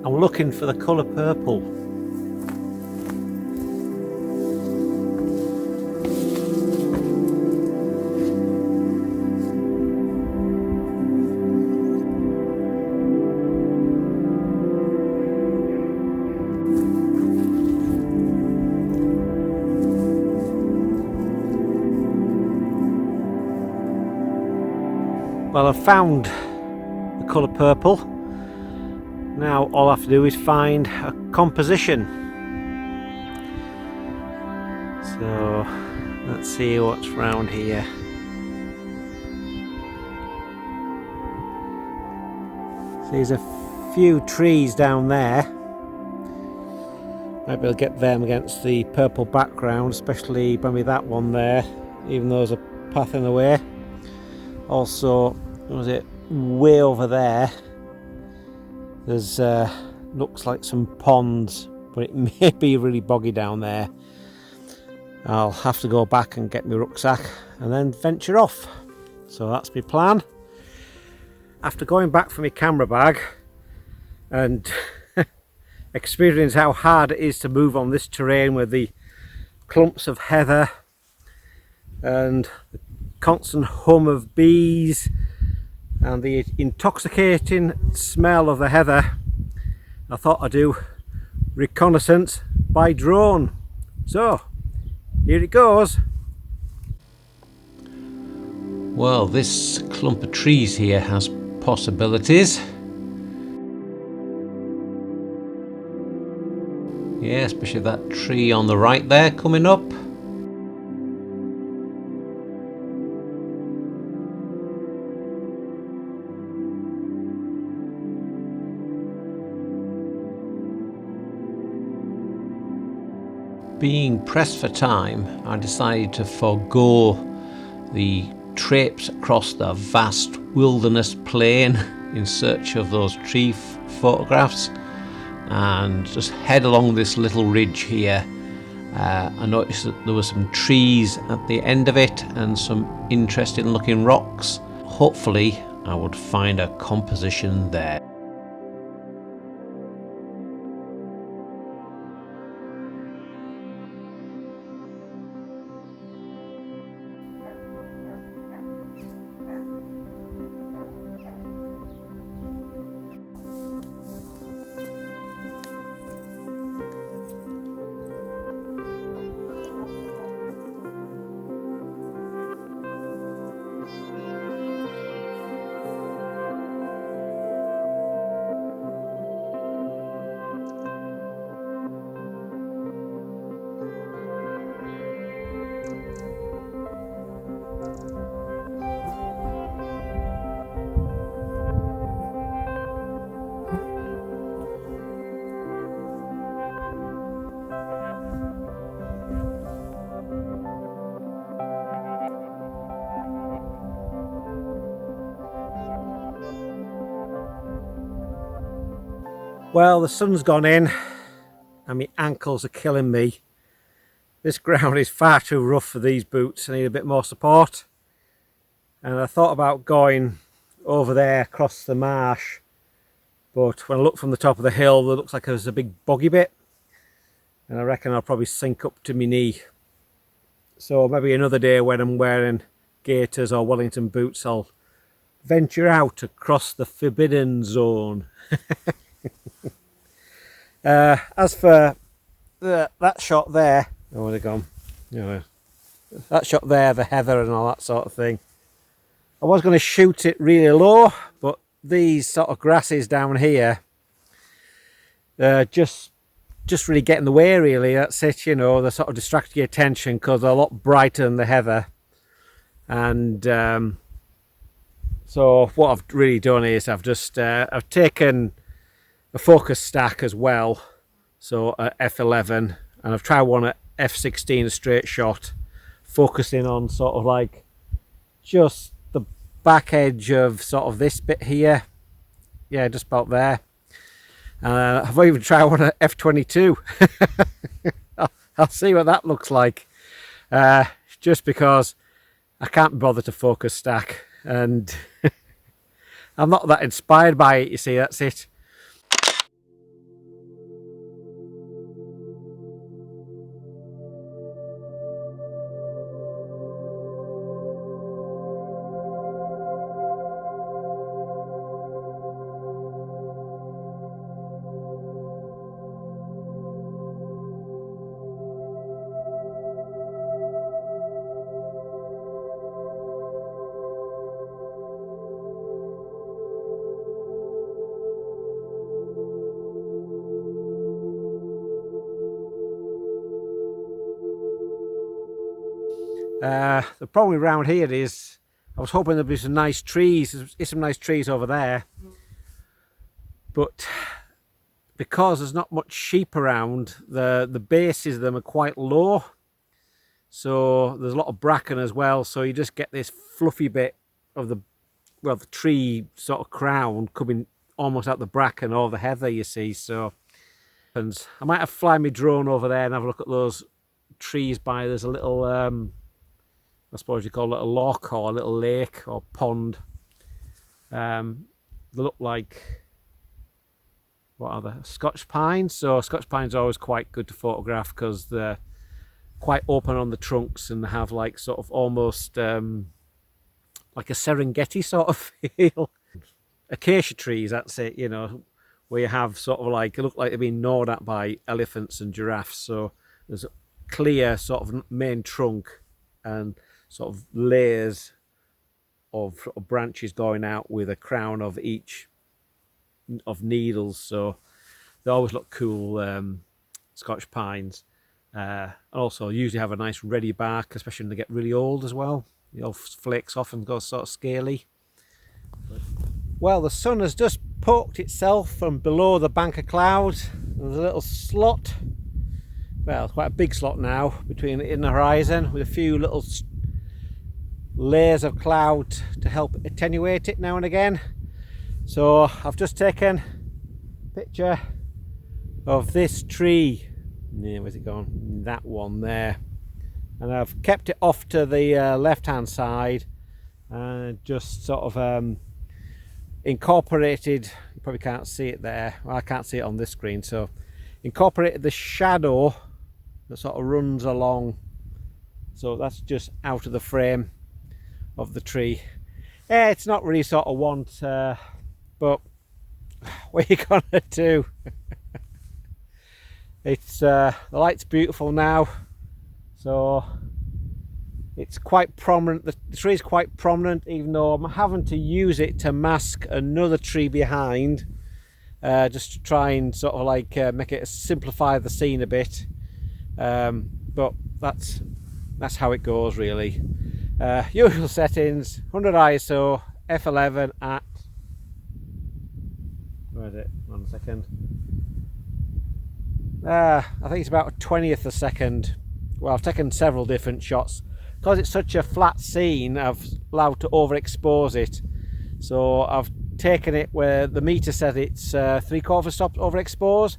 I'm looking for the colour purple. Well, I've found the colour purple. Now all I have to do is find a composition. So let's see what's round here. So there's a few trees down there. Maybe I'll get them against the purple background, especially maybe that one there, even though there's a path in the way. Also, what was it, way over there, there's looks like some ponds, but it may be really boggy down there. I'll have to go back and get my rucksack and then venture off. So that's my plan. After going back for my camera bag and experience how hard it is to move on this terrain with the clumps of heather and the constant hum of bees and the intoxicating smell of the heather, I thought I'd do reconnaissance by drone. So here it goes. Well, this clump of trees here has possibilities. Yeah, especially that tree on the right there coming up. Being pressed for time, I decided to forego the traipse across the vast wilderness plain in search of those tree photographs and just head along this little ridge here. I noticed that there were some trees at the end of it and some interesting looking rocks. Hopefully I would find a composition there. Well, the sun's gone in and my ankles are killing me. This ground is far too rough for these boots. I need a bit more support. And I thought about going over there across the marsh, but when I look from the top of the hill, it looks like there's a big boggy bit. And I reckon I'll probably sink up to my knee. So maybe another day when I'm wearing gaiters or Wellington boots, I'll venture out across the forbidden zone. As for that shot there, oh, where's it gone? That shot there, the heather and all that sort of thing. I was going to shoot it really low, but these sort of grasses down here just really get in the way, really. That's it, you know, they sort of distract your attention because they're a lot brighter than the heather. And so what I've really done is I've taken a focus stack as well, so at f11, and I've tried one at f16, a straight shot, focusing on sort of like just the back edge of sort of this bit here, yeah, just about there. I've even tried one at f22. I'll see what that looks like, just because I can't be bothered to focus stack, and I'm not that inspired by it, you see, that's it. The problem around here is I was hoping there'd be some nice trees. There's some nice trees over there, but because there's not much sheep around, the bases of them are quite low, so there's a lot of bracken as well, so you just get this fluffy bit of the tree sort of crown coming almost out the bracken or the heather, you see. So I might have to fly my drone over there and have a look at those trees by, there's a little I suppose you call it a loch or a little lake or pond. They look like, what are they, Scotch pines? So Scotch pines are always quite good to photograph because they're quite open on the trunks and have like sort of almost like a Serengeti sort of feel. Acacia trees, that's it, you know, where you have sort of like, it look like they've been gnawed at by elephants and giraffes. So there's a clear sort of main trunk and sort of layers of branches going out with a crown of each of needles. So they always look cool, Scotch pines. Also usually have a nice ready bark, especially when they get really old as well. It all flakes off and goes sort of scaly. Well, the sun has just poked itself from below the bank of clouds. There's a little slot, well, quite a big slot now, between it and the horizon, with a few little layers of cloud to help attenuate it now and again. So I've just taken a picture of this tree. Yeah, where's it gone? That one there. And I've kept it off to the left hand side and just sort of incorporated, you probably can't see it there, well, I can't see it on this screen, so incorporated the shadow that sort of runs along, so that's just out of the frame of the tree. Yeah, it's not really sort of want, but what are you gonna do? It's the light's beautiful now, so it's quite prominent. The tree is quite prominent, even though I'm having to use it to mask another tree behind, just to try and sort of like make it simplify the scene a bit. But that's how it goes, really. Usual settings: 100 ISO, f11 at, where is it? 1 second. I think it's about a 20th a second. Well, I've taken several different shots. Because it's such a flat scene, I've allowed to overexpose it. So I've taken it where the meter says it's 3/4 stop overexpose,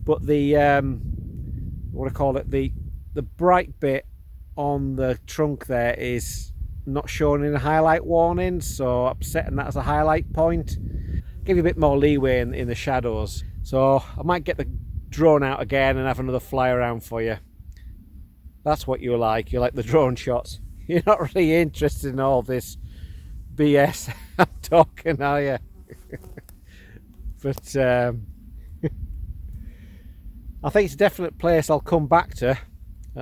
but the what do I call it? The bright bit on the trunk there is not shown in a highlight warning, so I'm setting that as a highlight point. Give you a bit more leeway in the shadows. So I might get the drone out again and have another fly around for you. That's what you like the drone shots. You're not really interested in all this BS I'm talking, are you? But I think it's a definite place I'll come back to.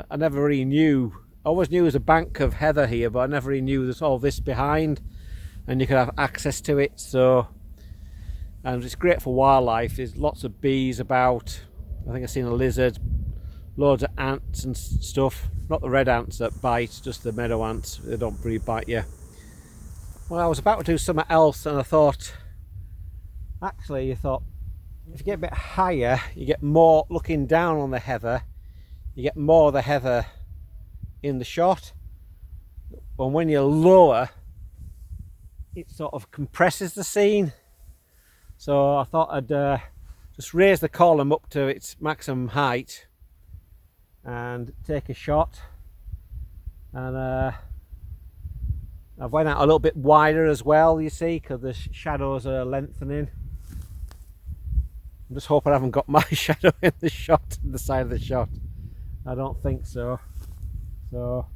I never really knew, I always knew there was a bank of heather here, but I never really knew there's all this behind and you could have access to it. So, and it's great for wildlife. There's lots of bees about. I think I've seen a lizard, loads of ants and stuff. Not the red ants that bite, just the meadow ants. They don't really bite you. Well, I was about to do something else and I thought, actually, if you get a bit higher, you get more looking down on the heather, you get more of the heather in the shot. And when you're lower, it sort of compresses the scene. So I thought I'd just raise the column up to its maximum height and take a shot. And I've went out a little bit wider as well, you see, because the shadows are lengthening. I'm just hoping I haven't got my shadow in the shot, in the side of the shot. I don't think so. So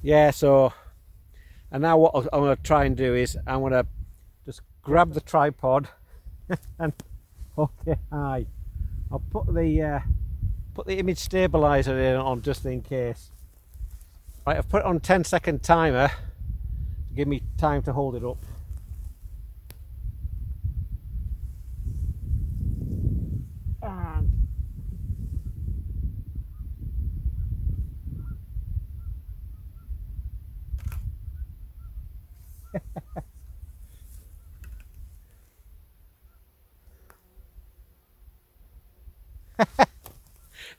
yeah, so, and now what I'm going to try and do is I'm going to just grab the tripod and okay, hi. I'll put the image stabilizer in on just in case. Right, I've put it on 10-second timer to give me time to hold it up. And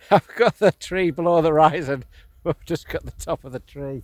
I've got the tree below the horizon. We've just got the top of the tree.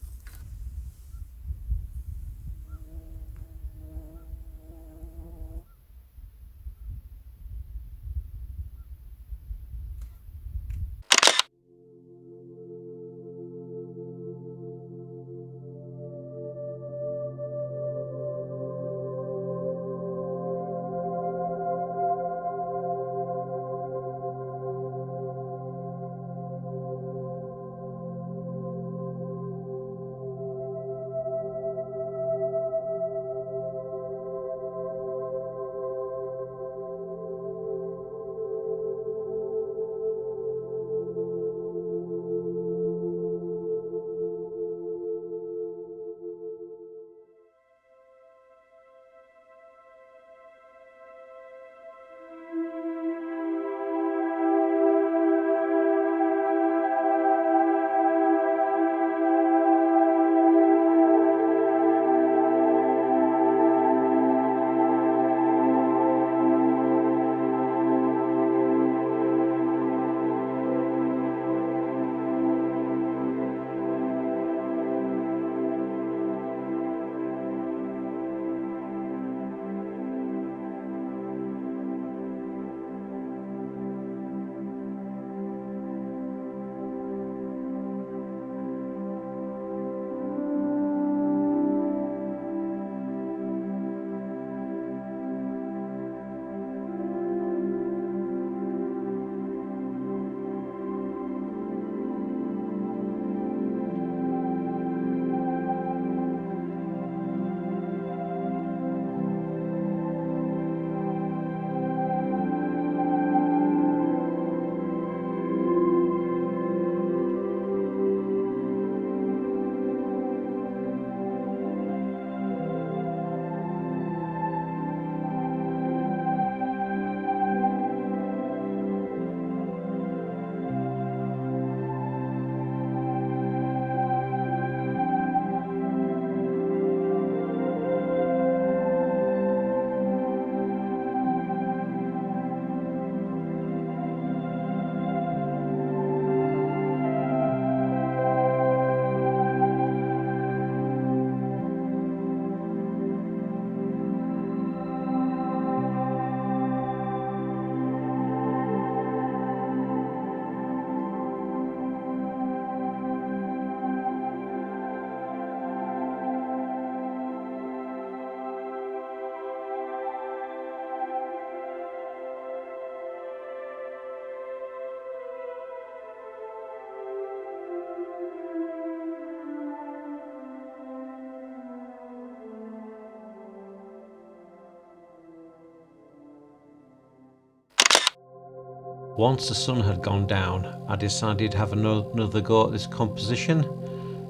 Once the sun had gone down, I decided to have another go at this composition.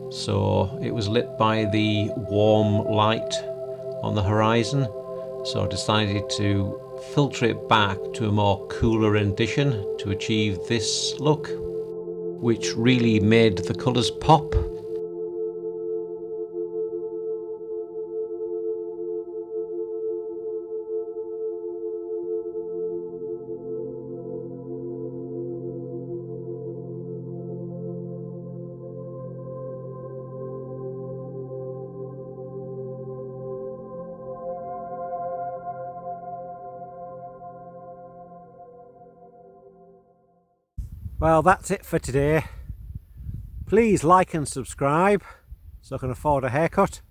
So it was lit by the warm light on the horizon. So I decided to filter it back to a more cooler rendition to achieve this look, which really made the colours pop. Well, that's it for today. Please like and subscribe so I can afford a haircut.